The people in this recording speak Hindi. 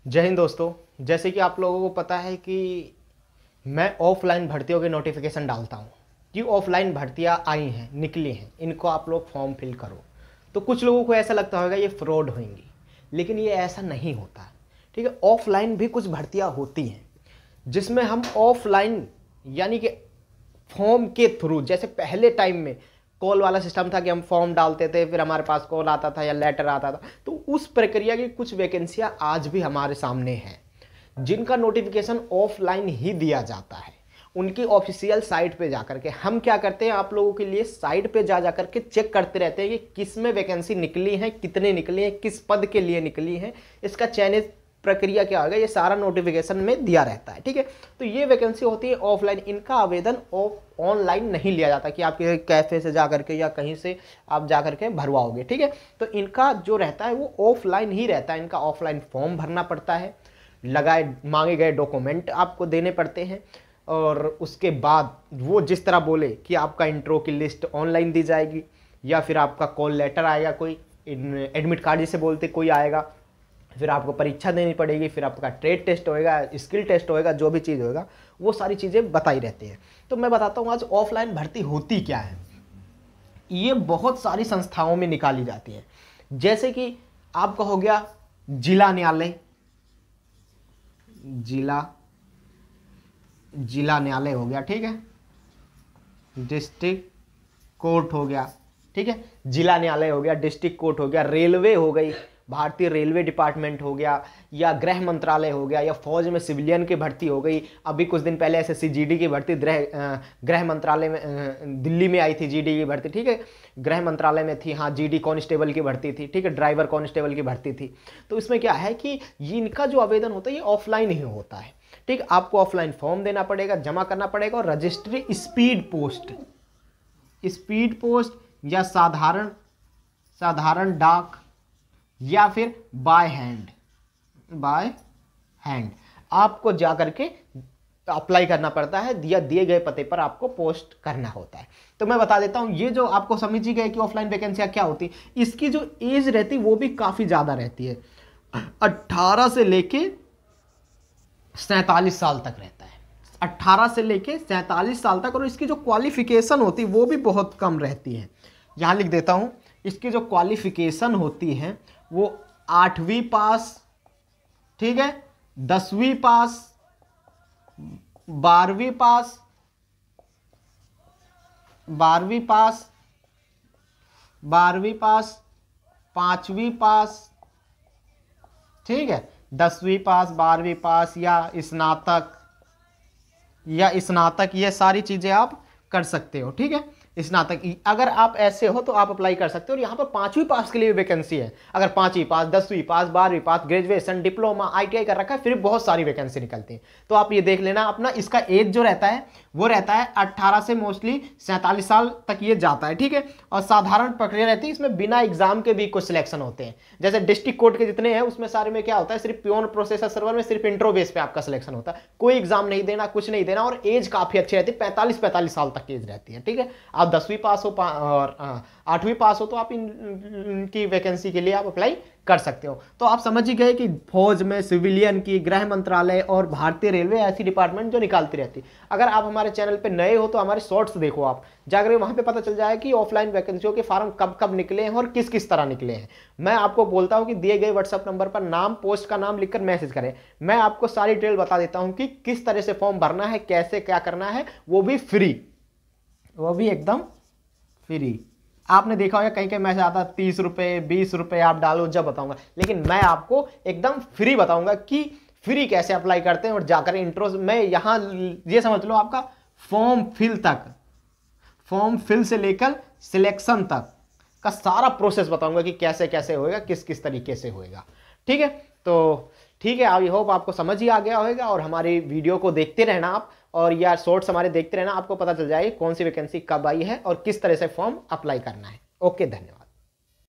जय हिंद दोस्तों। जैसे कि आप लोगों को पता है कि मैं ऑफलाइन भर्तियों के नोटिफिकेशन डालता हूँ कि ऑफलाइन भर्तियाँ आई हैं, निकली हैं, इनको आप लोग फॉर्म फिल करो। तो कुछ लोगों को ऐसा लगता होगा ये फ्रॉड होंगी, लेकिन ये ऐसा नहीं होता। ठीक है, ऑफलाइन भी कुछ भर्तियाँ होती हैं जिसमें हम ऑफलाइन यानी कि फॉर्म के थ्रू, जैसे पहले टाइम में कॉल वाला सिस्टम था कि हम फॉर्म डालते थे, फिर हमारे पास कॉल आता था या लेटर आता था, तो उस प्रक्रिया की कुछ वैकेंसियां आज भी हमारे सामने हैं जिनका नोटिफिकेशन ऑफलाइन ही दिया जाता है। उनकी ऑफिशियल साइट पे जाकर के हम क्या करते हैं, आप लोगों के लिए साइट पे जा जाकर के चेक करते रहते हैं कि किस में वैकेंसी निकली है, कितने निकली है, किस पद के लिए निकली है, इसका चयनित प्रक्रिया क्या होगा, ये सारा नोटिफिकेशन में दिया रहता है। ठीक है, तो ये वैकेंसी होती है ऑफलाइन। इनका आवेदन ऑनलाइन नहीं लिया जाता कि आप कैफे से जा करके या कहीं से आप जा करके भरवाओगे। ठीक है, तो इनका जो रहता है वो ऑफलाइन ही रहता है। इनका ऑफलाइन फॉर्म भरना पड़ता है, मांगे गए डॉक्यूमेंट आपको देने पड़ते हैं, और उसके बाद वो जिस तरह बोले कि आपका इंट्रो की लिस्ट ऑनलाइन दी जाएगी, या फिर आपका कॉल लेटर आएगा, कोई एडमिट कार्ड जिसे बोलते कोई आएगा, फिर आपको परीक्षा देनी पड़ेगी, फिर आपका ट्रेड टेस्ट होएगा, स्किल टेस्ट होएगा, जो भी चीज़ होएगा वो सारी चीज़ें बताई रहती हैं। तो मैं बताता हूँ आज ऑफलाइन भर्ती होती क्या है। ये बहुत सारी संस्थाओं में निकाली जाती है। जैसे कि आपका हो गया जिला न्यायालय, जिला न्यायालय हो गया, ठीक है, डिस्ट्रिक्ट कोर्ट हो गया, ठीक है, जिला न्यायालय हो गया, डिस्ट्रिक्ट कोर्ट हो गया, रेलवे हो गई, भारतीय रेलवे डिपार्टमेंट हो गया, या गृह मंत्रालय हो गया, या फौज में सिविलियन की भर्ती हो गई। अभी कुछ दिन पहले एसएससी जीडी की भर्ती गृह मंत्रालय में दिल्ली में आई थी, जीडी की भर्ती, ठीक है, गृह मंत्रालय में थी। हाँ, जीडी कांस्टेबल की भर्ती थी, ठीक है, ड्राइवर कांस्टेबल की भर्ती थी। तो इसमें क्या है कि इनका जो आवेदन होता है ये ऑफलाइन ही होता है। ठीक, आपको ऑफलाइन फॉर्म देना पड़ेगा, जमा करना पड़ेगा, और रजिस्ट्री स्पीड पोस्ट या साधारण डाक या फिर बाय हैंड आपको जाकर के अप्लाई करना पड़ता है, दिए गए पते पर आपको पोस्ट करना होता है। तो मैं बता देता हूं, ये जो आपको समझ ही गए कि ऑफलाइन वैकेंसियां क्या होती, इसकी जो एज रहती वो भी काफी ज्यादा रहती है, 18 से लेके 47 साल तक रहता है, 18 से लेके 47 साल तक। और इसकी जो क्वालिफिकेशन होती है वो भी बहुत कम रहती है। यहां लिख देता हूं, इसकी जो क्वालिफिकेशन होती है वो 8वीं पास, ठीक है, 10वीं पास, 12वीं पास, 5वीं पास, ठीक है, 10वीं पास, 12वीं पास, या स्नातक, ये सारी चीजें आप कर सकते हो। ठीक है, स्नातक अगर आप ऐसे हो तो आप अप्लाई कर सकते हो। और यहाँ पर 5वीं पास के लिए वैकेंसी है। अगर 5वीं पास, 10वीं पास, 12वीं पास, ग्रेजुएशन, डिप्लोमा, आईटीआई कर रखा है, फिर बहुत सारी वैकेंसी निकलती है। तो आप ये देख लेना अपना, इसका एज जो रहता है वो रहता है 18 से मोस्टली 47 साल तक ये जाता है। ठीक है, और साधारण प्रक्रिया रहती है, इसमें बिना एग्जाम के भी कुछ सिलेक्शन होते हैं। जैसे डिस्ट्रिक्ट कोर्ट के जितने हैं उसमें सारे में क्या होता है, सिर्फ प्योन प्रोसेसर सर्वर में सिर्फ इंट्रो बेस पे आपका सिलेक्शन होता है, कोई एग्जाम नहीं देना, कुछ नहीं देना, और एज काफी अच्छी रहती है, 45 साल तक की एज रहती है। ठीक है, आप 10वीं पास हो और 8वीं पास हो तो आप इनकी वैकेंसी के लिए आप अप्लाई कर सकते हो। तो आप समझ ही गए कि फौज में, सिविलियन की, गृह मंत्रालय और भारतीय रेलवे ऐसी डिपार्टमेंट जो निकालती रहती। अगर आप हमारे चैनल पे नए हो तो हमारे शॉर्ट्स देखो, आप जाकर वहां पे पता चल जाए कि ऑफलाइन वैकेंसियों के फॉर्म कब कब निकले हैं और किस किस तरह निकले हैं। मैं आपको बोलता हूं कि दिए गए व्हाट्सएप नंबर पर नाम, पोस्ट का नाम लिखकर मैसेज करें। मैं आपको सारी डिटेल बता देता हूं कि किस तरह से फॉर्म भरना है, कैसे क्या करना है, वो भी फ्री, वो भी एकदम फ्री। आपने देखा होगा कहीं कहीं मैसेज आता है 30 रुपए, 20 रुपए आप डालो, जब बताऊंगा, लेकिन मैं आपको एकदम फ्री बताऊंगा कि फ्री कैसे अप्लाई करते हैं। और जाकर इंट्रो मैं यहां ये समझ लो, आपका फॉर्म फिल से लेकर सिलेक्शन तक का सारा प्रोसेस बताऊंगा कि कैसे कैसे होएगा, किस किस तरीके से होएगा। ठीक है, तो ठीक है, आई होप आपको समझ ही आ गया होगा। और हमारी वीडियो को देखते रहना आप, और या शॉर्ट्स हमारे देखते रहना, आपको पता चल जाएगी कौन सी वैकेंसी कब आई है और किस तरह से फॉर्म अप्लाई करना है। ओके, धन्यवाद।